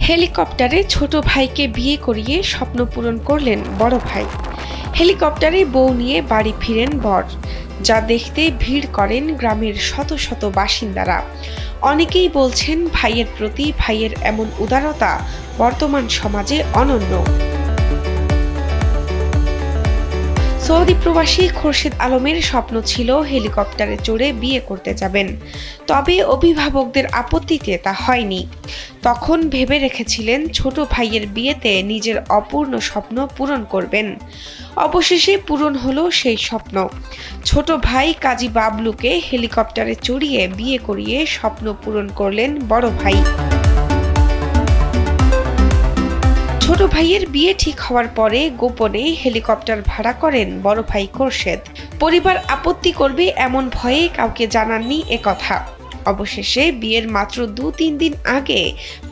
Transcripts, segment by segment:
হেলিকপ্টারে ছোট ভাইকে বিয়ে করিয়ে স্বপ্ন পূরণ করলেন বড় ভাই। হেলিকপ্টারে বউ নিয়ে বাড়ি ফিরেন বর, যা দেখতে ভিড় করেন গ্রামের শত শত বাসিন্দারা। অনেকেই বলছেন ভাইয়ের প্রতি ভাইয়ের এমন উদারতা বর্তমান সমাজে অনন্য। সৌদি প্রবাসী খোরশেদ আলমের স্বপ্ন ছিল হেলিকপ্টারে চড়ে বিয়ে করতে যাবেন, তবে অভিভাবকদের আপত্তিতে তা হয়নি। তখন ভেবে রেখেছিলেন ছোট ভাইয়ের বিয়েতে নিজের অপূর্ণ স্বপ্ন পূরণ করবেন। অবশেষে পূরণ হলো সেই স্বপ্ন। ছোট ভাই কাজী বাবলুকে হেলিকপ্টারে চড়িয়ে বিয়ে করিয়ে স্বপ্ন পূরণ করলেন বড় ভাই। ছোট ভাইয়ের বিয়ে ঠিক হওয়ার পরে গোপনে হেলিকপ্টার ভাড়া করেন বড় ভাই খোরশেদ। পরিবার আপত্তি করবে এমন ভয়ে কাউকে জানাননি একথা। অবশেষে বিয়ের মাত্র 2-3 দিন আগে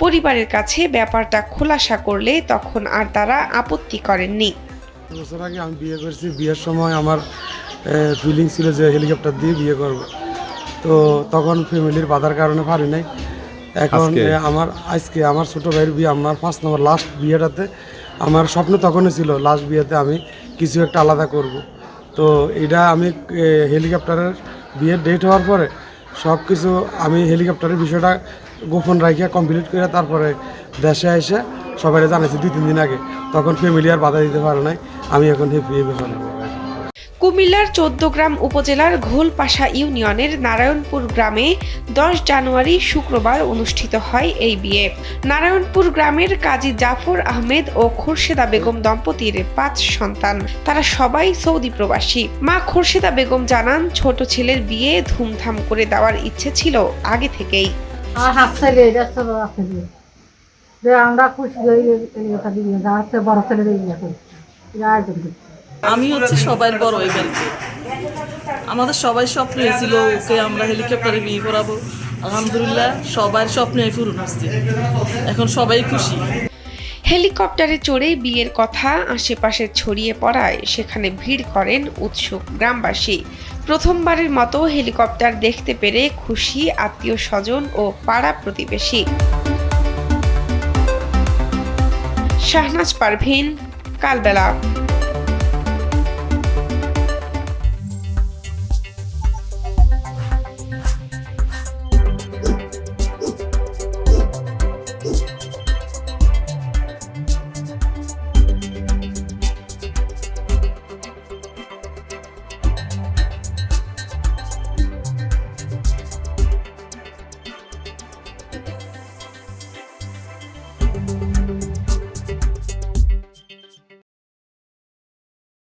পরিবারের কাছে ব্যাপারটা খোলাসা করলে তখন আর তারা আপত্তি করেননি। বছর আগে আমি বিয়ে করছি। বিয়ের সময় আমার ফিলিং ছিল যে হেলিকপ্টার দিয়ে বিয়ে করব, তো তখন ফ্যামিলির বাধার কারণে পারি নাই। এখন আজকে আমার ছোট ভাইয়ের বিয়ে, আমার 5 নম্বর লাস্ট বিয়েটাতে আমার স্বপ্ন তখনই ছিল লাস্ট বিয়েতে আমি কিছু একটা আলাদা করব। তো এটা আমি হেলিকপ্টারের বিয়ের ডেট হওয়ার পরে সব কিছু আমি হেলিকপ্টারের বিষয়টা গোপন রাখিয়া কমপ্লিট করে তারপরে দেশে এসে সবাই জানাইছি 2-3 দিন আগে। তখন ফ্যামিলি আর বাধা দিতে পারে নাই, আমি এখন হ্যাপি এই ব্যাপারে। কুমিল্লার 14 গ্রাম উপজেলার ঘোলপাশা ইউনিয়নের নারায়ণপুর গ্রামে 10 জানুয়ারি শুক্রবার অনুষ্ঠিত হয় এই বিয়ে। নারায়ণপুর গ্রামের কাজী জাফর আহমেদ ও খোরশেদা বেগম দম্পতির 5 সন্তান, তারা সবাই সৌদি প্রবাসী। মা খোরশেদা বেগম জানান, ছোট ছেলের বিয়ে ধুমধাম করে দেওয়ার ইচ্ছে ছিল আগে থেকেই। আমরা খুশি হয়ে বড় ছেলের আয়োজন করছি। আমি হচ্ছে সবার বড় এই বাড়িতে। আমাদের সবাই স্বপ্ন ছিল ওকে আমরা হেলিকপ্টারে বিয়ে করাবো। আলহামদুলিল্লাহ সবার স্বপ্নে পূরণ হচ্ছে, এখন সবাই খুশি। হেলিকপ্টারে চড়ে বিয়ের কথা আশেপাশে ছড়িয়ে পড়ায় সেখানে ভিড় করেন উৎসুক গ্রামবাসী। প্রথমবারের মতো হেলিকপ্টার দেখতে পেরে খুশি আত্মীয় স্বজন ও পাড়া প্রতিবেশী। শাহনাজ পারভীন, কালবেলা।